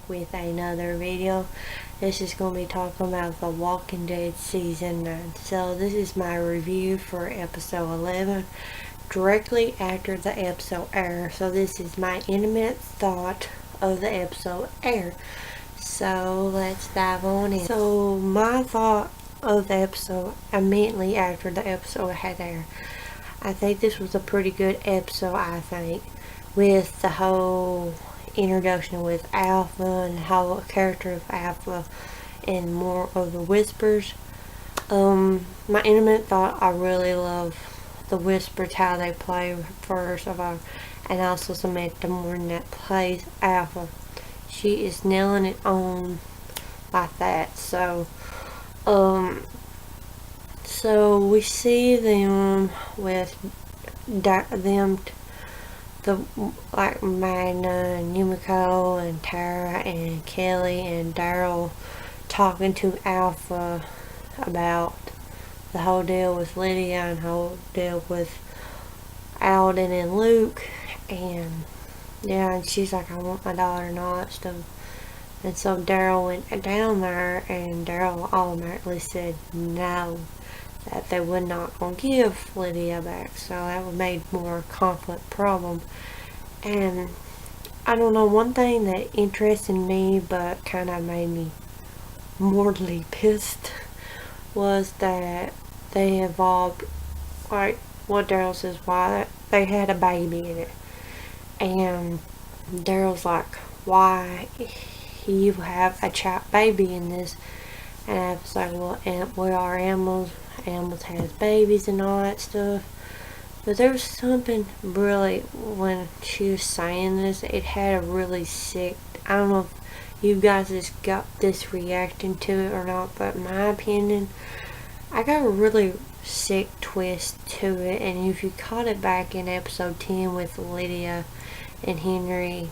back with another video. This is going to be talking about The Walking Dead Season 9. So this is my review for episode 11, directly after the episode aired. So this is my intimate thought of the episode aired. So let's dive on in. So my thought of the episode immediately after the episode had aired. I think this was a pretty good episode, I think, with the whole introduction with Alpha and the whole character of Alpha and more of the Whispers. My intimate thought, I really love the Whispers, how they play first of all, and also Samantha Morton that plays Alpha. She is nailing it on like that. So we see them with like Magna and Yumiko and Tara and Kelly and Daryl talking to Alpha about the whole deal with Lydia and the whole deal with Alden and Luke, and yeah, and she's like, I want my daughter and all that stuff. And so Daryl went down there, and Daryl automatically said no, that they would not gonna give Lydia back. So that would make more conflict problem. And I don't know, one thing that interested me but kind of made me mortally pissed was that they involved, like what Daryl says, why they had a baby in it. And Daryl's like, why you have a baby in this? And I was like, well, we are animals. Animals has babies and all that stuff. But there was something really, when she was saying this, it had a really sick, I don't know if you guys just got this reaction to it or not, but in my opinion, I got a really sick twist to it. And if you caught it back in episode 10 with Lydia and Henry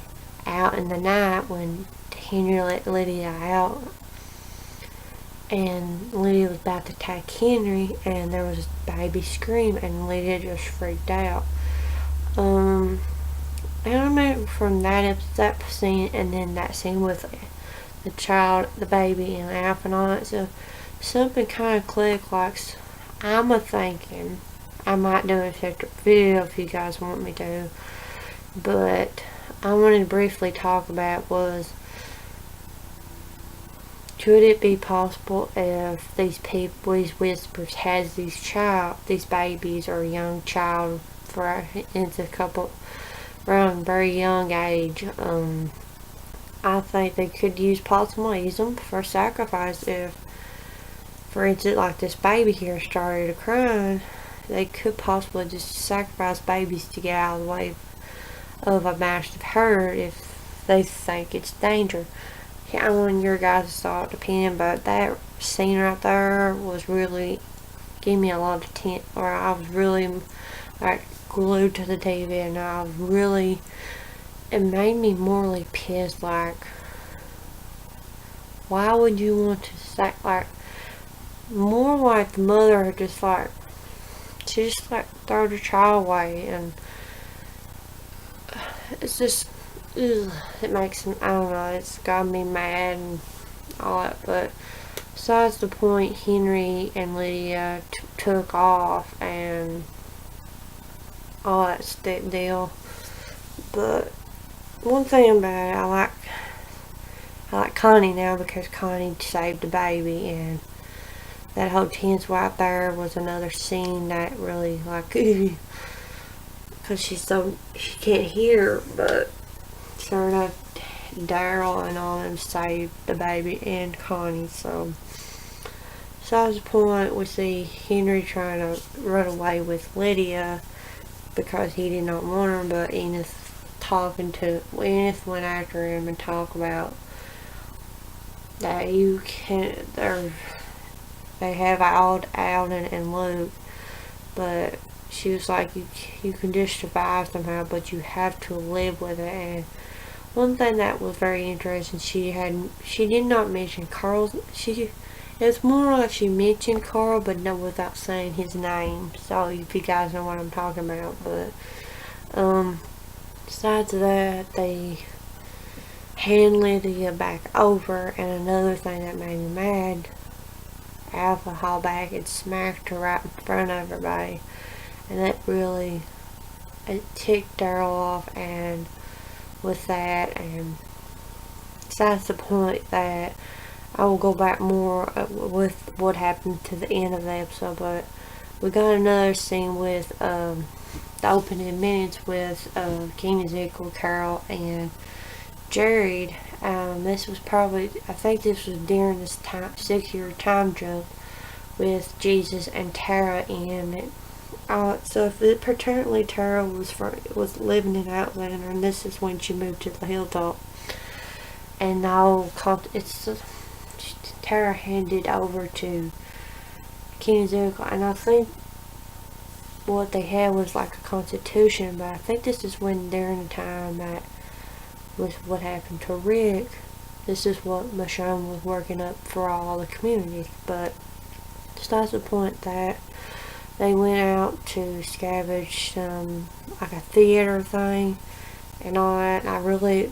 out in the night, when Henry let Lydia out and Lydia was about to attack Henry, and there was a baby scream, and Lydia just freaked out. And I remember from that scene, and then that scene with the child, the baby, and Alpha and all that stuff, something kind of clicked. Like, I'm thinking I might do a separate video if you guys want me to, but I wanted to briefly talk about was, could it be possible if these Whispers has these babies or young child for into a couple around very young age? I think they could possibly use them for sacrifice. If, for instance, like this baby here started crying, they could possibly just sacrifice babies to get out of the way of a massive herd if they think it's danger. I want your guys' thought opinion, but that scene right there was really gave me a lot of I was really like glued to the TV, and it made me morally pissed. Like, why would you want to say, like, more like the mother just like, she just like throw the child away, and it's just, it makes me, I don't know, it's got me mad and all that. But besides the point, Henry and Lydia took off and all that deal. But one thing about it, I like Connie now, because Connie saved the baby, and that whole tense right there was another scene that really, like, because she can't hear, but sure enough, Daryl and all them saved the baby and Connie. So besides the point, we see Henry trying to run away with Lydia because he did not want her, but Enid went after him and talked about that they have Alden and Luke, but she was like, you can just survive somehow, but you have to live with it. And one thing that was very interesting, she did not mention Carl's. It's more like she mentioned Carl, but no, without saying his name. So if you guys know what I'm talking about. But besides that, they hand Lydia back over, and another thing that made me mad, Alpha hauled back and smacked her right in front of everybody, and that really, it ticked Daryl off, and with that, and that's the point that I will go back more with what happened to the end of the episode. But we got another scene with the opening minutes with King Ezekiel, Carol, and Jared. This was probably, I think this was during this 6-year time jump with Jesus and Tara in it. So if apparently Tara was living in Outlander, and this is when she moved to the hilltop, and now Tara handed over to King Ezekiel, and I think what they had was like a constitution, but I think this is when during the time that with what happened to Rick, this is what Michonne was working up for all the communities. But just that's the point that they went out to scavenge like a theater thing and all that, and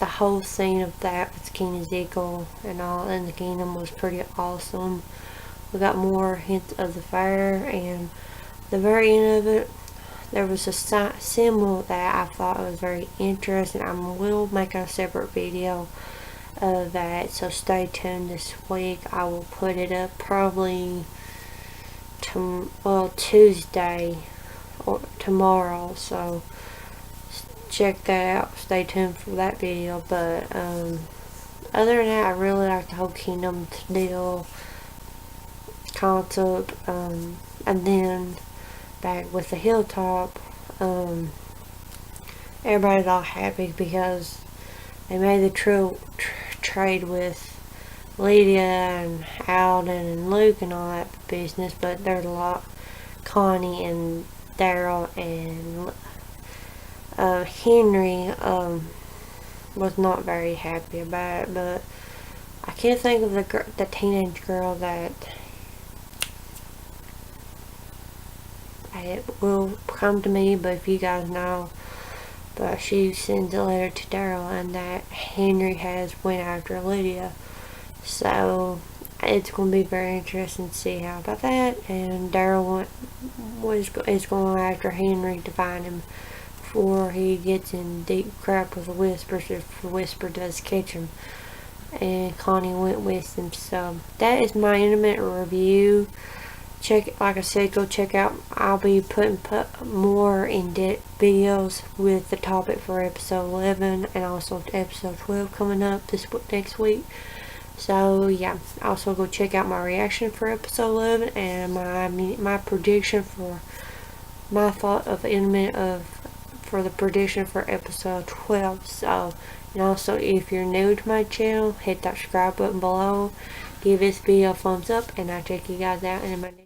the whole scene of that with King Ezekiel and all in the kingdom was pretty awesome. We got more hints of the fire, and the very end of it, there was a symbol that I thought was very interesting. I will make a separate video of that, so stay tuned this week. I will put it up probably Tuesday or tomorrow, so check that out. Stay tuned for that video. But other than that, I really like the whole kingdom deal concept, and then back with the hilltop, everybody's all happy because they made the trade with Lydia and Alden and Luke and all that business, but there's a lot. Connie and Daryl and Henry was not very happy about it, but I can't think of the teenage girl that it will come to me, but if you guys know, but she sends a letter to Daryl, and that Henry has went after Lydia, so it's going to be very interesting to see how about that. And Daryl is going after Henry to find him before he gets in deep crap with the Whispers, if the Whisper does catch him. And Connie went with him. So that is my intimate review. Like I said, go check out. I'll be putting more in-depth videos with the topic for episode 11 and also episode 12 coming up next week. So yeah, also go check out my reaction for episode 11 and my prediction for my thought of for the prediction for episode 12. So, and also if you're new to my channel, hit that subscribe button below. Give this video a thumbs up, and I'll check you guys out in my next